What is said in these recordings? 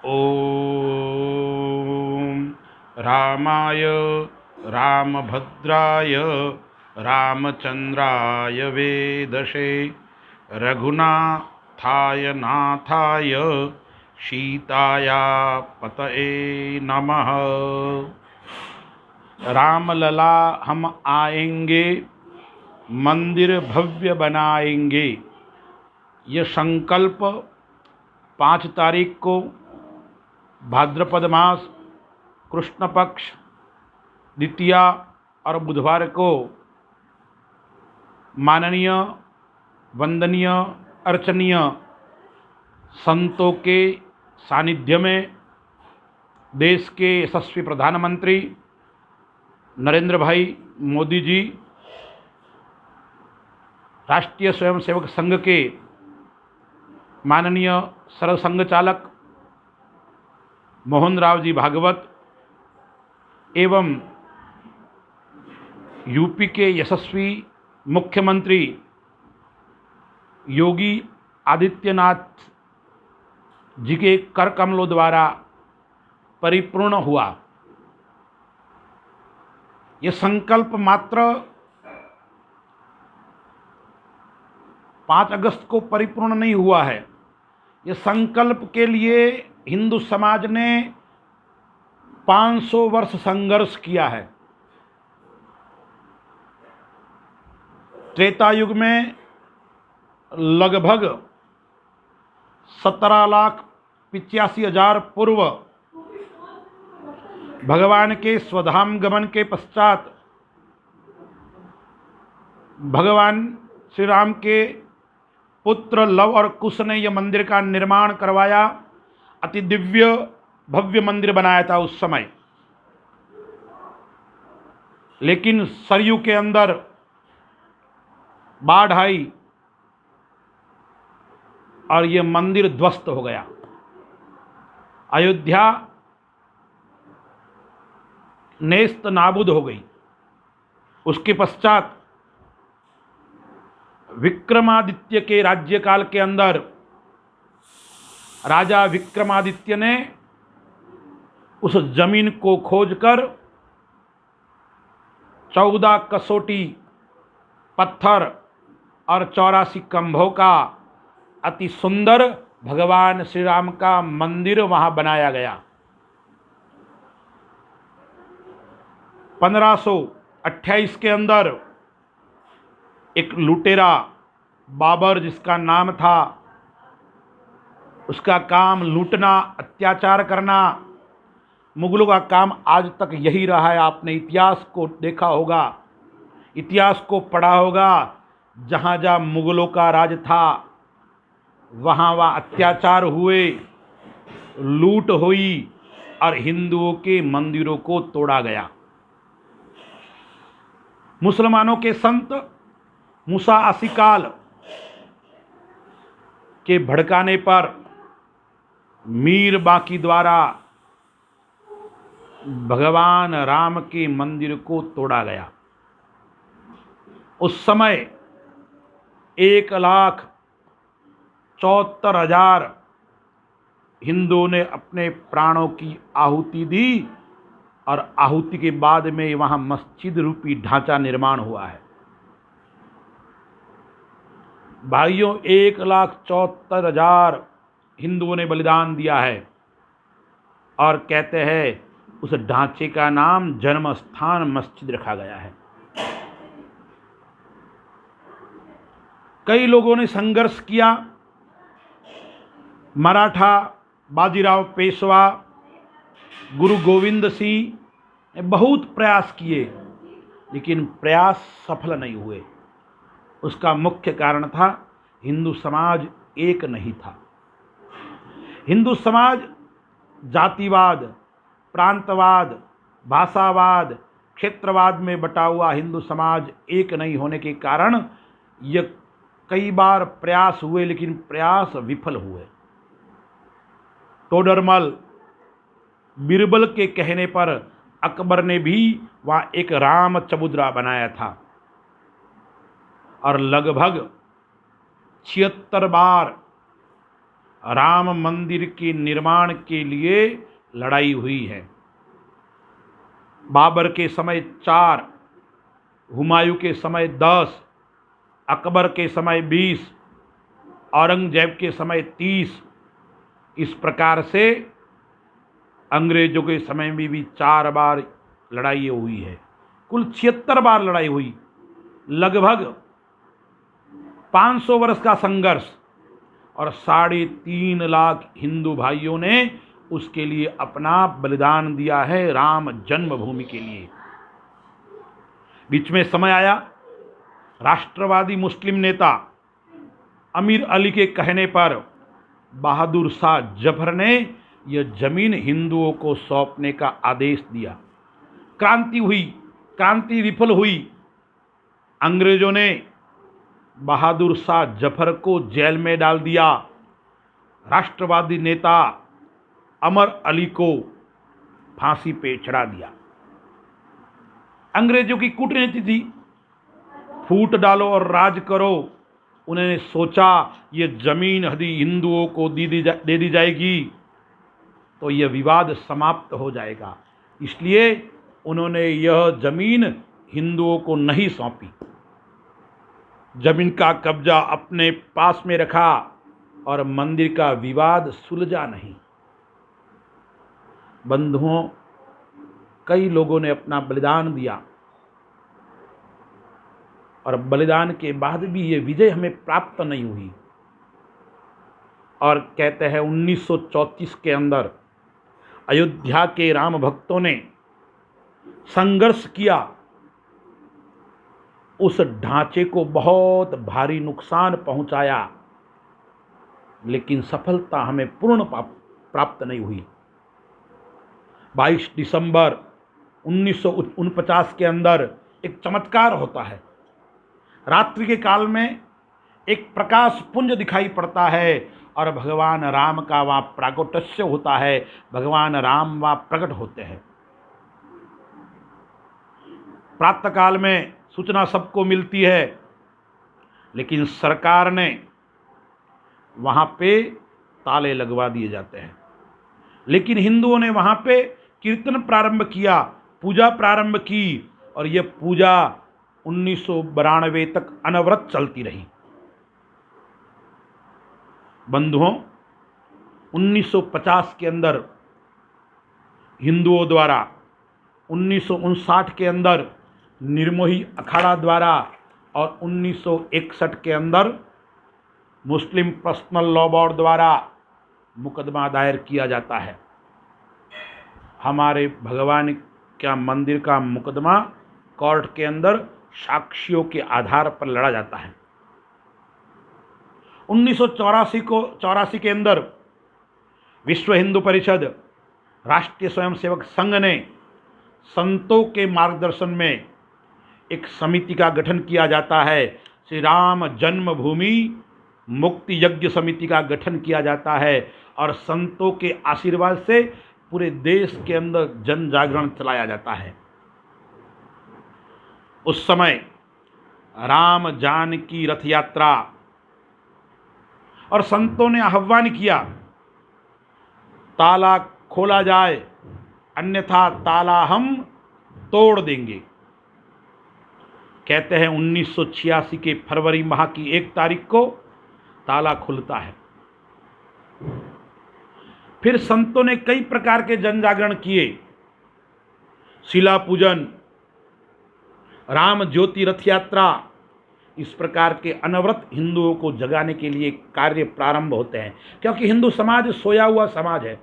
ॐ रामाय रामभद्राय रामचन्द्राय वेदसे रघुनाथाय नाथाय सीताया पतये नमः। रामलला हम आएंगे, मंदिर भव्य बनाएंगे। ये संकल्प 5 तारीख को भाद्रपद मास कृष्ण पक्ष द्वितीया और बुधवार को माननीय वंदनीय अर्चनीय संतों के सानिध्य में देश के यशस्वी प्रधानमंत्री नरेंद्र भाई मोदी जी, राष्ट्रीय स्वयंसेवक संघ के माननीय सरसंघ चालक मोहन राव जी भागवत एवं यूपी के यशस्वी मुख्यमंत्री योगी आदित्यनाथ जी के कर कमलों द्वारा परिपूर्ण हुआ। ये संकल्प मात्र 5 अगस्त को परिपूर्ण नहीं हुआ है। ये संकल्प के लिए हिंदू समाज ने 500 वर्ष संघर्ष किया है। त्रेता युग में लगभग 17,85,000 पूर्व भगवान के स्वधाम गमन के पश्चात भगवान श्री राम के पुत्र लव और कुश ने यह मंदिर का निर्माण करवाया। अति दिव्य भव्य मंदिर बनाया था उस समय, लेकिन सरयू के अंदर बाढ़ आई और यह मंदिर ध्वस्त हो गया। अयोध्या नेस्त नाबूद हो गई। उसके पश्चात विक्रमादित्य के राज्यकाल के अंदर राजा विक्रमादित्य ने उस जमीन को खोजकर 14 कसोटी पत्थर और 84 कंभों का अति सुंदर भगवान श्री राम का मंदिर वहां बनाया गया। 1528 के अंदर एक लुटेरा बाबर, जिसका नाम था, उसका काम लूटना, अत्याचार करना, मुगलों का काम आज तक यही रहा है। आपने इतिहास को देखा होगा, इतिहास को पढ़ा होगा। जहाँ जहाँ मुगलों का राज था वहाँ वहाँ अत्याचार हुए, लूट हुई और हिंदुओं के मंदिरों को तोड़ा गया। मुसलमानों के संत मूसा असीकाल के भड़काने पर मीर बाकी द्वारा भगवान राम के मंदिर को तोड़ा गया। उस समय 1,74,000 हिंदुओं ने अपने प्राणों की आहुति दी और आहुति के बाद में वहां मस्जिद रूपी ढांचा निर्माण हुआ है। भाइयों, 1,74,000 हिंदुओं ने बलिदान दिया है और कहते हैं उस ढांचे का नाम जन्म स्थान मस्जिद रखा गया है। कई लोगों ने संघर्ष किया। मराठा बाजीराव पेशवा, गुरु गोविंद सिंह ने बहुत प्रयास किए, लेकिन प्रयास सफल नहीं हुए। उसका मुख्य कारण था हिंदू समाज एक नहीं था। हिंदू समाज जातिवाद, प्रांतवाद, भाषावाद, क्षेत्रवाद में बटा हुआ हिंदू समाज एक नहीं होने के कारण यह कई बार प्रयास हुए, लेकिन प्रयास विफल हुए। टोडरमल बीरबल के कहने पर अकबर ने भी वहाँ एक राम चबूतरा बनाया था और लगभग 76 बार राम मंदिर के निर्माण के लिए लड़ाई हुई है। बाबर के समय 4, हुमायूं के समय 10, अकबर के समय 20, औरंगजेब के समय 30, इस प्रकार से अंग्रेजों के समय में भी 4 बार लड़ाई हुई है। कुल 76 बार लड़ाई हुई। लगभग 500 वर्ष का संघर्ष और 3.5 लाख हिंदू भाइयों ने उसके लिए अपना बलिदान दिया है, राम जन्मभूमि के लिए। बीच में समय आया, राष्ट्रवादी मुस्लिम नेता अमीर अली के कहने पर बहादुर शाह जफर ने यह जमीन हिंदुओं को सौंपने का आदेश दिया। क्रांति हुई, क्रांति विफल हुई। अंग्रेजों ने बहादुर शाह जफर को जेल में डाल दिया। राष्ट्रवादी नेता अमर अली को फांसी पे चढ़ा दिया। अंग्रेजों की कूटनीति थी, फूट डालो और राज करो। उन्होंने सोचा ये जमीन यदि हिंदुओं को दे दी जाएगी तो यह विवाद समाप्त हो जाएगा, इसलिए उन्होंने यह जमीन हिंदुओं को नहीं सौंपी। जमीन का कब्जा अपने पास में रखा और मंदिर का विवाद सुलझा नहीं। बंधुओं, कई लोगों ने अपना बलिदान दिया और बलिदान के बाद भी ये विजय हमें प्राप्त नहीं हुई। और कहते हैं 1934 के अंदर अयोध्या के राम भक्तों ने संघर्ष किया। उस ढांचे को बहुत भारी नुकसान पहुंचाया, लेकिन सफलता हमें पूर्ण प्राप्त नहीं हुई। 22 दिसंबर 1949 के अंदर एक चमत्कार होता है। रात्रि के काल में एक प्रकाश पुंज दिखाई पड़ता है और भगवान राम का वहाँ प्रागट्य होता है। भगवान राम वहाँ प्रकट होते हैं। प्रातःकाल में सूचना सबको मिलती है, लेकिन सरकार ने वहाँ पे ताले लगवा दिए जाते हैं। लेकिन हिंदुओं ने वहाँ पे कीर्तन प्रारंभ किया, पूजा प्रारंभ की, और यह पूजा 1992 तक अनवरत चलती रही। बंधुओं, 1950 के अंदर हिंदुओं द्वारा, 1959 के अंदर निर्मोही अखाड़ा द्वारा और 1961 के अंदर मुस्लिम पर्सनल लॉ बोर्ड द्वारा मुकदमा दायर किया जाता है। हमारे भगवान का मंदिर का मुकदमा कोर्ट के अंदर साक्ष्यों के आधार पर लड़ा जाता है। 1984 के अंदर विश्व हिंदू परिषद, राष्ट्रीय स्वयंसेवक संघ ने संतों के मार्गदर्शन में एक समिति का गठन किया जाता है। श्री राम जन्मभूमि मुक्ति यज्ञ समिति का गठन किया जाता है और संतों के आशीर्वाद से पूरे देश के अंदर जन जागरण चलाया जाता है। उस समय राम जानकी रथ यात्रा, और संतों ने आह्वान किया ताला खोला जाए, अन्यथा ताला हम तोड़ देंगे। कहते हैं 1986 के फरवरी माह की 1 तारीख को ताला खुलता है। फिर संतों ने कई प्रकार के जन जागरण किए। शिला पूजन, राम ज्योति रथ यात्रा, इस प्रकार के अनवरत हिंदुओं को जगाने के लिए कार्य प्रारंभ होते हैं, क्योंकि हिंदू समाज सोया हुआ समाज है।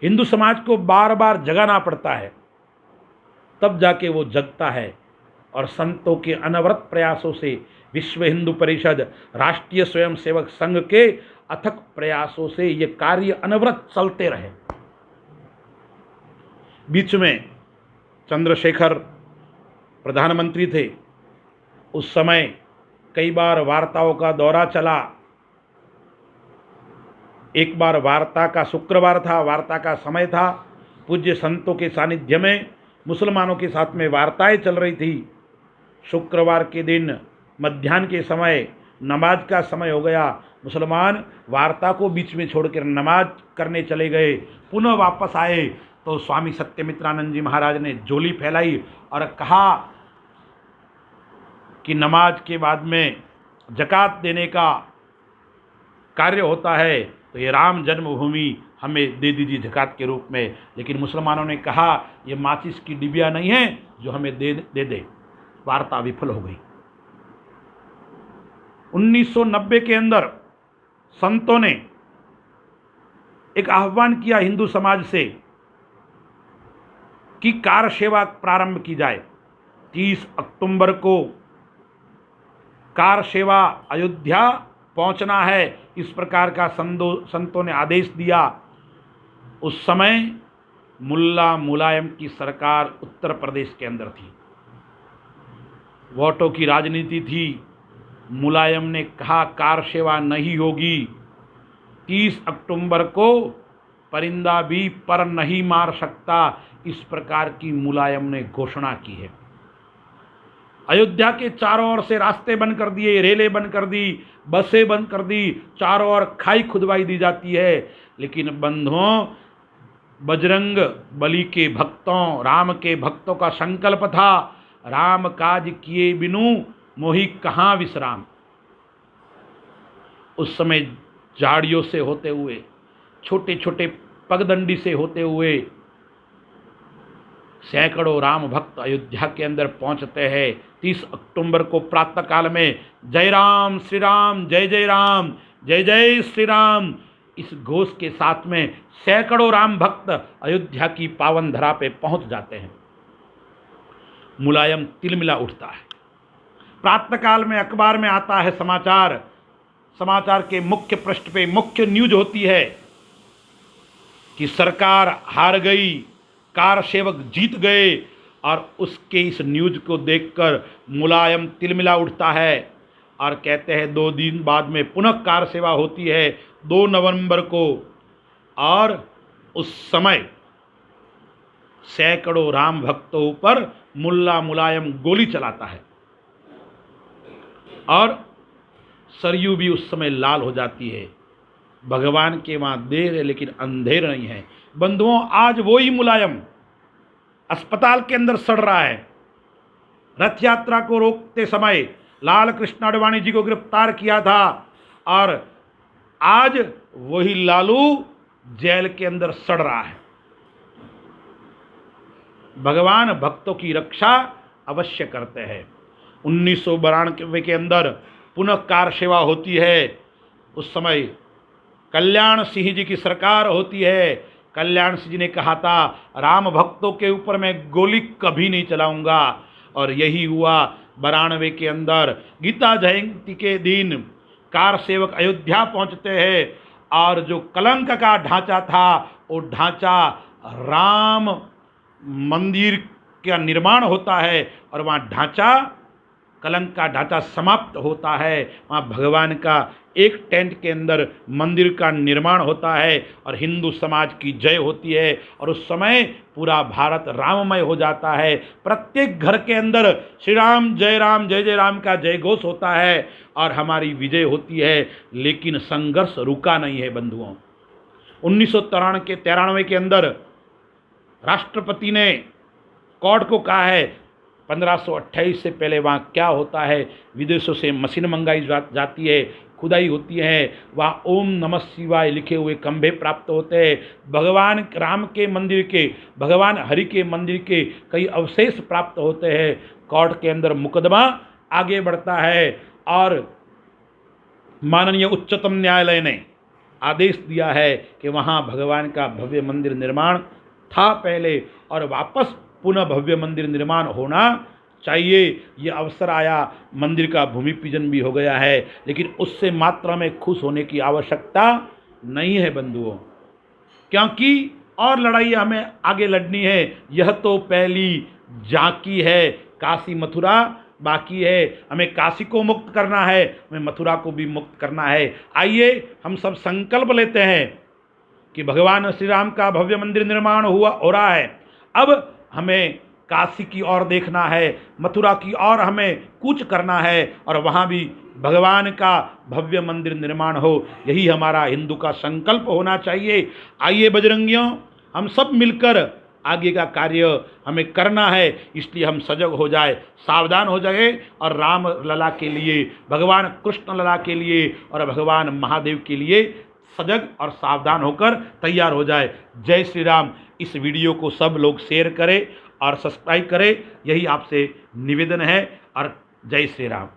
हिंदू समाज को बार बार जगाना पड़ता है, तब जाके वो जगता है। और संतों के अनवरत प्रयासों से विश्व हिंदू परिषद, राष्ट्रीय स्वयंसेवक संघ के अथक प्रयासों से ये कार्य अनवरत चलते रहे। बीच में चंद्रशेखर प्रधानमंत्री थे। उस समय कई बार वार्ताओं का दौरा चला। एक बार वार्ता का शुक्रवार था, वार्ता का समय था। पूज्य संतों के सानिध्य में मुसलमानों के साथ में वार्ताएं चल रही थी। शुक्रवार के दिन मध्याह्न के समय नमाज का समय हो गया। मुसलमान वार्ता को बीच में छोड़कर नमाज करने चले गए। पुनः वापस आए तो स्वामी सत्यमित्रानंद जी महाराज ने झोली फैलाई और कहा कि नमाज के बाद में ज़कात देने का कार्य होता है, तो ये राम जन्मभूमि हमें दे दीजिए ज़कात के रूप में। लेकिन मुसलमानों ने कहा ये माचिस की डिबिया नहीं है जो हमें दे दे। वार्ता विफल हो गई। 1990 के अंदर संतों ने एक आह्वान किया हिंदू समाज से कि कार सेवा प्रारंभ की जाए। 30 अक्टूबर को कार सेवा अयोध्या पहुंचना है, इस प्रकार का संतों ने आदेश दिया। उस समय मुल्ला मुलायम की सरकार उत्तर प्रदेश के अंदर थी। वोटों की राजनीति थी। मुलायम ने कहा कार सेवा नहीं होगी। 30 अक्टूबर को परिंदा भी पर नहीं मार सकता, इस प्रकार की मुलायम ने घोषणा की है। अयोध्या के चारों ओर से रास्ते बंद कर दिए, रेलें बंद कर दी, बसें बंद कर दी, चारों ओर खाई खुदवाई दी जाती है। लेकिन बंधुओं, बजरंग बली के भक्तों, राम के भक्तों का संकल्प था, राम काज किए बिनु मोहि कहाँ विश्राम। उस समय झाड़ियों से होते हुए, छोटे छोटे पगडंडी से होते हुए सैकड़ों राम भक्त अयोध्या के अंदर पहुंचते हैं। 30 अक्टूबर को प्रातःकाल में जय राम श्री राम, जय जय राम, जय जय श्री राम, इस घोष के साथ में सैकड़ों राम भक्त अयोध्या की पावन धरा पे पहुंच जाते हैं। मुलायम तिलमिला उठता है। प्रातःकाल में अखबार में आता है समाचार। समाचार के मुख्य पृष्ठ पे मुख्य न्यूज होती है कि सरकार हार गई, कार सेवक जीत गए। और उसके इस न्यूज को देखकर मुलायम तिलमिला उठता है और कहते हैं 2 दिन बाद में पुनः कार सेवा होती है 2 नवंबर को। और उस समय सैकड़ों राम भक्तों पर मुल्ला मुलायम गोली चलाता है और सरयू भी उस समय लाल हो जाती है। भगवान के वहाँ देर है लेकिन अंधेर नहीं है। बंधुओं, आज वो ही मुलायम अस्पताल के अंदर सड़ रहा है। रथ यात्रा को रोकते समय लाल कृष्ण आडवाणी जी को गिरफ्तार किया था और आज वही लालू जेल के अंदर सड़ रहा है। भगवान भक्तों की रक्षा अवश्य करते हैं। 1992 के अंदर पुनः कार सेवा होती है। उस समय कल्याण सिंह जी की सरकार होती है। कल्याण सिंह जी ने कहा था राम भक्तों के ऊपर मैं गोली कभी नहीं चलाऊंगा, और यही हुआ। 92 के अंदर गीता जयंती के दिन कार सेवक अयोध्या पहुंचते हैं और जो कलंक का ढांचा था वो ढांचा राम मंदिर का निर्माण होता है और वहाँ ढांचा कलंक का ढांचा समाप्त होता है। वहाँ भगवान का एक टेंट के अंदर मंदिर का निर्माण होता है और हिंदू समाज की जय होती है। और उस समय पूरा भारत राममय हो जाता है। प्रत्येक घर के अंदर श्री राम जय जय राम का जय घोष होता है और हमारी विजय होती है। लेकिन संघर्ष रुका नहीं है बंधुओं। 1993 के अंदर राष्ट्रपति ने कोर्ट को कहा है 1528 से पहले वहाँ क्या होता है, विदेशों से मशीन मंगाई जाती है, खुदाई होती है, वहाँ ओम नमः शिवाय लिखे हुए खंभे प्राप्त होते हैं। भगवान राम के मंदिर के, भगवान हरि के मंदिर के कई अवशेष प्राप्त होते हैं। कोर्ट के अंदर मुकदमा आगे बढ़ता है और माननीय उच्चतम न्यायालय ने आदेश दिया है कि वहाँ भगवान का भव्य मंदिर निर्माण था पहले और वापस पुनः भव्य मंदिर निर्माण होना चाहिए। ये अवसर आया, मंदिर का भूमि पूजन भी हो गया है। लेकिन उससे मात्रा में खुश होने की आवश्यकता नहीं है बंधुओं, क्योंकि और लड़ाई हमें आगे लड़नी है। यह तो पहली झांकी है, काशी मथुरा बाकी है। हमें काशी को मुक्त करना है, हमें मथुरा को भी मुक्त करना है। आइए हम सब संकल्प लेते हैं कि भगवान श्री राम का भव्य मंदिर निर्माण हो रहा है। अब हमें काशी की ओर देखना है, मथुरा की ओर हमें कूच करना है और वहाँ भी भगवान का भव्य मंदिर निर्माण हो। यही हमारा हिंदू का संकल्प होना चाहिए। आइए बजरंगियों, हम सब मिलकर आगे का कार्य हमें करना है, इसलिए हम सजग हो जाए, सावधान हो जाए और राम लला के लिए, भगवान कृष्ण लला के लिए और भगवान महादेव के लिए सजग और सावधान होकर तैयार हो जाए। जय श्री राम। इस वीडियो को सब लोग शेयर करें और सब्सक्राइब करें, यही आपसे निवेदन है। और जय श्री राम।